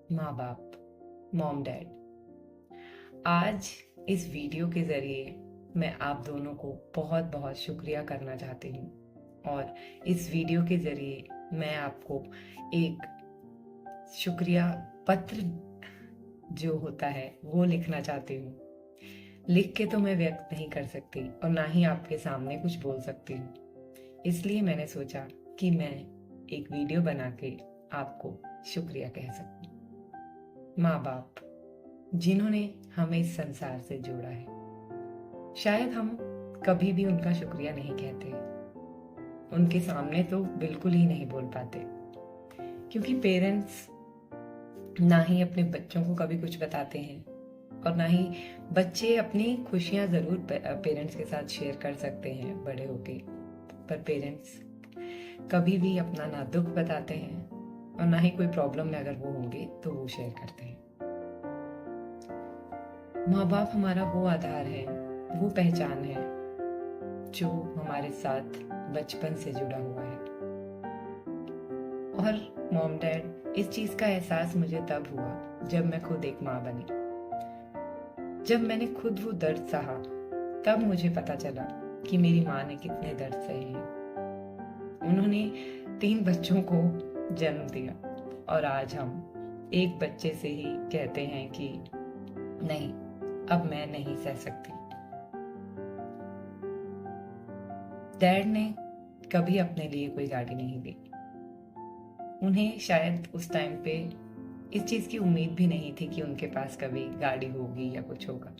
माँ बाप, mom dad. आज इस वीडियो के ज़रिए मैं आप दोनों को बहुत बहुत शुक्रिया करना चाहती हूँ और इस वीडियो के ज़रिए मैं आपको एक शुक्रिया पत्र जो होता है वो लिखना चाहती हूँ। लिख के तो मैं व्यक्त नहीं कर सकती और ना ही आपके सामने कुछ बोल सकती हूँ। इसलिए मैंने सोचा कि मैं एक वीडियो बना के आपको शुक्रिया कह सकूँ। माँ बाप जिन्होंने हमें इस संसार से जोड़ा है, शायद हम कभी भी उनका शुक्रिया नहीं कहते, उनके सामने तो बिल्कुल ही नहीं बोल पाते, क्योंकि पेरेंट्स ना ही अपने बच्चों को कभी कुछ बताते हैं और ना ही बच्चे अपनी खुशियां जरूर पेरेंट्स के साथ शेयर कर सकते हैं बड़े होके, पर पेरेंट्स कभी भी अपना ना दुख बताते हैं और ना ही कोई प्रॉब्लम में अगर वो होंगे तो वो शेयर करते हैं। माँ बाप हमारा वो आधार है, वो पहचान है जो हमारे साथ बचपन से जुड़ा हुआ है। और मॉम डैड, इस चीज का एहसास मुझे तब हुआ जब मैं खुद एक माँ बनी। जब मैंने खुद वो दर्द सहा तब मुझे पता चला कि मेरी माँ ने कितने दर्द सहे हैं। उन्होंने 3 बच्चों को जन्म दिया और आज हम एक बच्चे से ही कहते हैं कि नहीं, अब मैं नहीं सह सकती। डैड ने कभी अपने लिए कोई गाड़ी नहीं ली। उन्हें शायद उस टाइम पे इस चीज की उम्मीद भी नहीं थी कि उनके पास कभी गाड़ी होगी या कुछ होगा।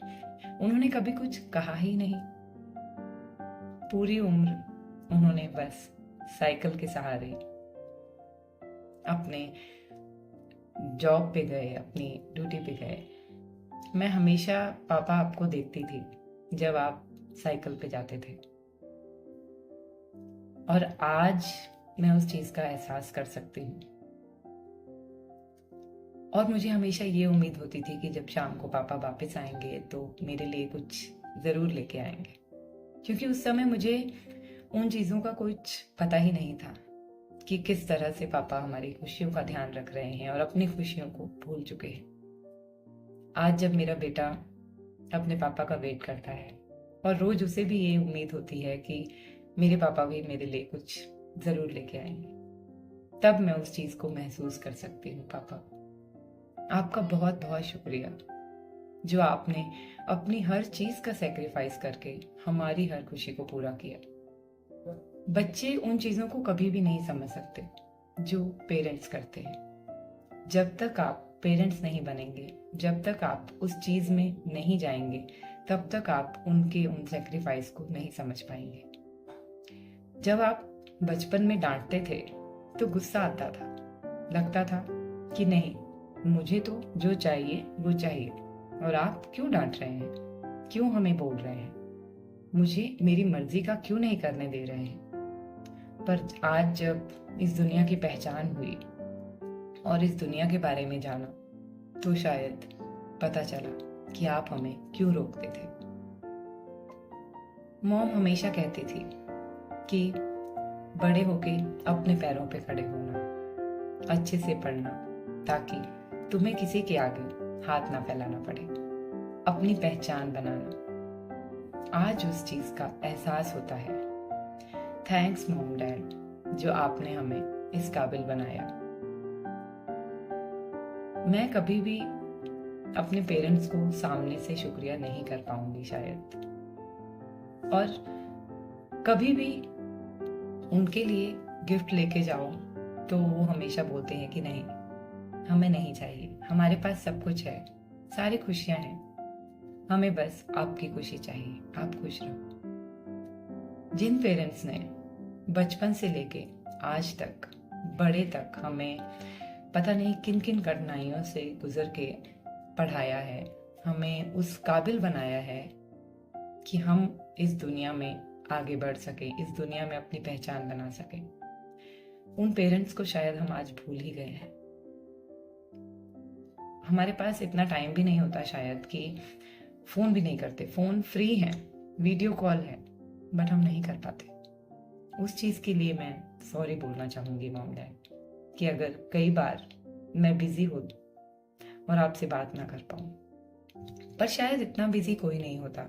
उन्होंने कभी कुछ कहा ही नहीं। पूरी उम्र उन्होंने बस साइकिल के सहारे अपने जॉब पे गए, अपनी ड्यूटी पे गए। मैं हमेशा पापा आपको देखती थी जब आप साइकिल पे जाते थे और आज मैं उस चीज का एहसास कर सकती हूँ। और मुझे हमेशा ये उम्मीद होती थी कि जब शाम को पापा वापस आएंगे तो मेरे लिए कुछ जरूर लेके आएंगे, क्योंकि उस समय मुझे उन चीजों का कुछ पता ही नहीं था कि किस तरह से पापा हमारी खुशियों का ध्यान रख रहे हैं और अपनी खुशियों को भूल चुके हैं। आज जब मेरा बेटा अपने पापा का वेट करता है और रोज उसे भी ये उम्मीद होती है कि मेरे पापा भी मेरे लिए कुछ जरूर लेके आएंगे, तब मैं उस चीज को महसूस कर सकती हूँ। पापा, आपका बहुत बहुत शुक्रिया जो आपने अपनी हर चीज का सेक्रीफाइस करके हमारी हर खुशी को पूरा किया। बच्चे उन चीजों को कभी भी नहीं समझ सकते जो पेरेंट्स करते हैं। जब तक आप पेरेंट्स नहीं बनेंगे, जब तक आप उस चीज में नहीं जाएंगे, तब तक आप उनके उन सेक्रीफाइस को नहीं समझ पाएंगे। जब आप बचपन में डांटते थे तो गुस्सा आता था, लगता था कि नहीं, मुझे तो जो चाहिए वो चाहिए और आप क्यों डांट रहे हैं, क्यों हमें बोल रहे हैं, मुझे मेरी मर्जी का क्यों नहीं करने दे रहे हैं। पर आज जब इस दुनिया की पहचान हुई और इस दुनिया के बारे में जाना तो शायद पता चला कि आप हमें क्यों रोकते थे। मॉम हमेशा कहती थी कि बड़े होके अपने पैरों पे खड़े होना, अच्छे से पढ़ना, ताकि तुम्हें किसी के आगे हाथ ना फैलाना पड़े, अपनी पहचान बनाना। आज उस चीज का एहसास होता है। थैंक्स मॉम डैड जो आपने हमें इस काबिल बनाया। मैं कभी भी अपने पेरेंट्स को सामने से शुक्रिया नहीं कर पाऊंगी शायद, और कभी भी उनके लिए गिफ्ट लेके जाओ तो वो हमेशा बोलते हैं कि नहीं, हमें नहीं चाहिए, हमारे पास सब कुछ है, सारी खुशियां हैं, हमें बस आपकी खुशी चाहिए, आप खुश रहो। जिन पेरेंट्स ने बचपन से लेके आज तक, बड़े तक हमें पता नहीं किन किन कठिनाइयों से गुजर के पढ़ाया है, हमें उस काबिल बनाया है कि हम इस दुनिया में आगे बढ़ सके, इस दुनिया में अपनी पहचान बना सके, उन पेरेंट्स को शायद हम आज भूल ही गए हैं। हमारे पास इतना टाइम भी नहीं होता शायद कि फोन भी नहीं करते, फोन फ्री है, वीडियो कॉल है, बट हम नहीं कर पाते। उस चीज के लिए मैं सॉरी बोलना चाहूंगी मॉम डैड कि अगर कई बार मैं बिजी हूँ और आपसे बात ना कर पाऊं। पर शायद इतना बिजी कोई नहीं होता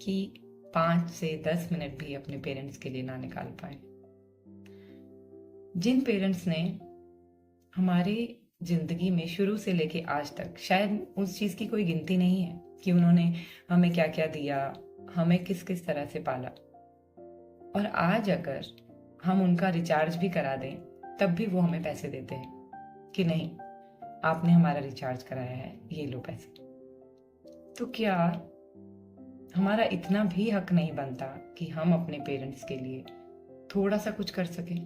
कि 5 से 10 मिनट भी अपने पेरेंट्स के लिए ना निकाल पाए। जिन पेरेंट्स ने हमारी जिंदगी में शुरू से लेके आज तक, शायद उस चीज की कोई गिनती नहीं है कि उन्होंने हमें क्या क्या दिया, हमें किस किस तरह से पाला, और आज अगर हम उनका रिचार्ज भी करा दें तब भी वो हमें पैसे देते हैं कि नहीं, आपने हमारा रिचार्ज कराया है, ये लो पैसे। तो क्या हमारा इतना भी हक नहीं बनता कि हम अपने पेरेंट्स के लिए थोड़ा सा कुछ कर सकें,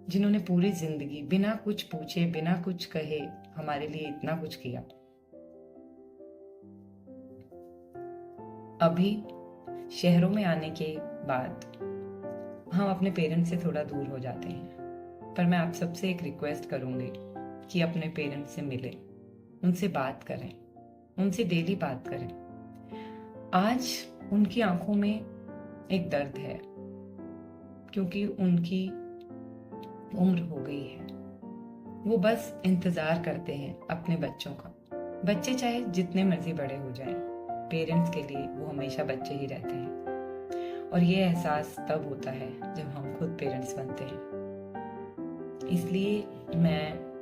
जिन्होंने पूरी जिंदगी बिना कुछ पूछे, बिना कुछ कहे हमारे लिए इतना कुछ किया। अभी शहरों में आने के बाद हम अपने पेरेंट्स से थोड़ा दूर हो जाते हैं, पर मैं आप सबसे एक रिक्वेस्ट करूंगी कि अपने पेरेंट्स से मिलें, उनसे बात करें, उनसे डेली बात करें। आज उनकी आंखों में एक दर्द है क्योंकि उनकी उम्र हो गई है। वो बस इंतजार करते हैं अपने बच्चों का। बच्चे चाहे जितने मर्जी बड़े हो जाएं, पेरेंट्स के लिए वो हमेशा बच्चे ही रहते हैं। और ये एहसास तब होता है जब हम खुद पेरेंट्स बनते हैं। इसलिए मैं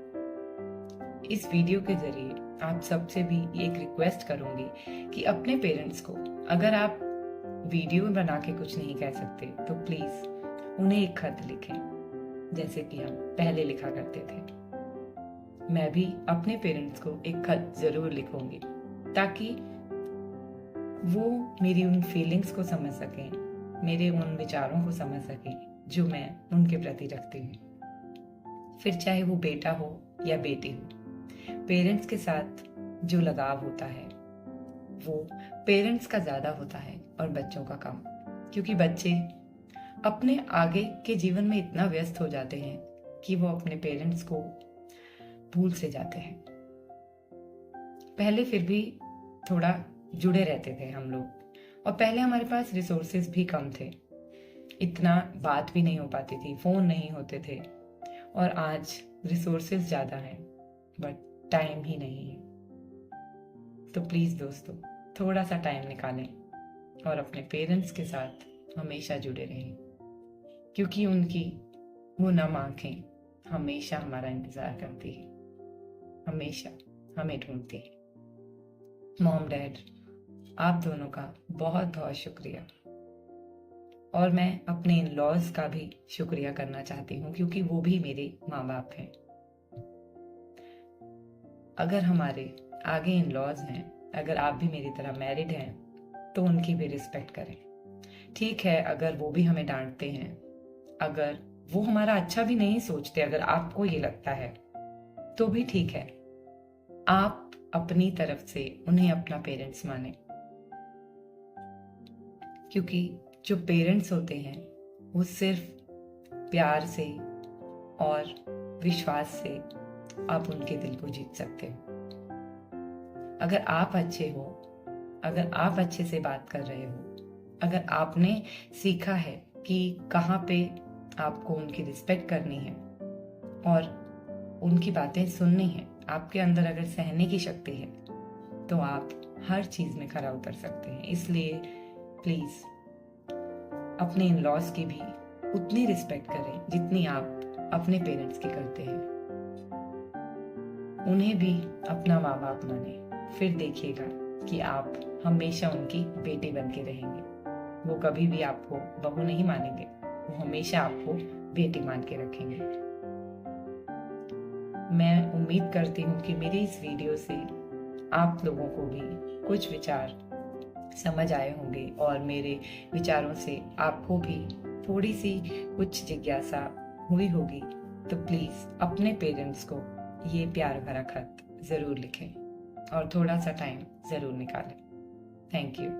इस वीडियो के जरिए आप सबसे भी एक रिक्वेस्ट करूंगी कि अपने पेरेंट्स को, अगर आप वीडियो बना के कुछ नहीं कह सकते तो प्लीज उन्हें एक खत लिखें, जैसे कि हम पहले लिखा करते थे। मैं भी अपने पेरेंट्स को एक खत जरूर लिखूंगी ताकि वो मेरी उन फीलिंग्स को समझ सकें, मेरे उन विचारों को समझ सकें जो मैं उनके प्रति रखती हूँ। फिर चाहे वो बेटा हो या बेटी हो, पेरेंट्स के साथ जो लगाव होता है वो पेरेंट्स का ज्यादा होता है और बच्चों का कम, क्योंकि बच्चे अपने आगे के जीवन में इतना व्यस्त हो जाते हैं कि वो अपने पेरेंट्स को भूल से जाते हैं। पहले फिर भी थोड़ा जुड़े रहते थे हम लोग, और पहले हमारे पास रिसोर्सेज भी कम थे, इतना बात भी नहीं हो पाती थी, फोन नहीं होते थे। और आज रिसोर्सेज ज्यादा हैं बट टाइम ही नहीं है। तो प्लीज दोस्तों, थोड़ा सा टाइम निकालें और अपने पेरेंट्स के साथ हमेशा जुड़े रहें, क्योंकि उनकी वो नम आंखें हमेशा हमारा इंतजार करती है, हमेशा हमें ढूंढती है। मॉम डैड, आप दोनों का बहुत बहुत शुक्रिया। और मैं अपने इन लॉज का भी शुक्रिया करना चाहती हूँ, क्योंकि वो भी मेरे माँ बाप हैं। अगर हमारे आगे इन लॉज हैं, अगर आप भी मेरी तरह मैरिड हैं, तो उनकी भी रिस्पेक्ट करें। ठीक है, अगर वो भी हमें डांटते हैं, अगर वो हमारा अच्छा भी नहीं सोचते, अगर आपको ये लगता है तो भी ठीक है, आप अपनी तरफ से उन्हें अपना पेरेंट्स माने, क्योंकि जो पेरेंट्स होते हैं वो सिर्फ प्यार से और विश्वास से आप उनके दिल को जीत सकते हो। अगर आप अच्छे हो, अगर आप अच्छे से बात कर रहे हो, अगर आपने सीखा है कि कहाँ पे आपको उनकी रिस्पेक्ट करनी है और उनकी बातें सुननी है, आपके अंदर अगर सहने की शक्ति है, तो आप हर चीज में खरा उतर सकते हैं। इसलिए प्लीज अपने इन लॉज की भी उतनी रिस्पेक्ट करें जितनी आप अपने पेरेंट्स की करते हैं। उन्हें भी अपना माँ बाप माने, फिर देखिएगा कि आप हमेशा उनकी बेटी बन के रहेंगे। वो कभी भी आपको बहू नहीं मानेंगे, वो हमेशा आपको बेटी मान के रखेंगे। मैं उम्मीद करती हूँ कि मेरी इस वीडियो से आप लोगों को भी कुछ विचार समझ आए होंगे और मेरे विचारों से आपको भी थोड़ी सी कुछ जिज्ञासा हुई होगी। तो प्लीज अपने पेरेंट्स को ये प्यार भरा खत जरूर लिखें और थोड़ा सा टाइम जरूर निकालें। Thank you.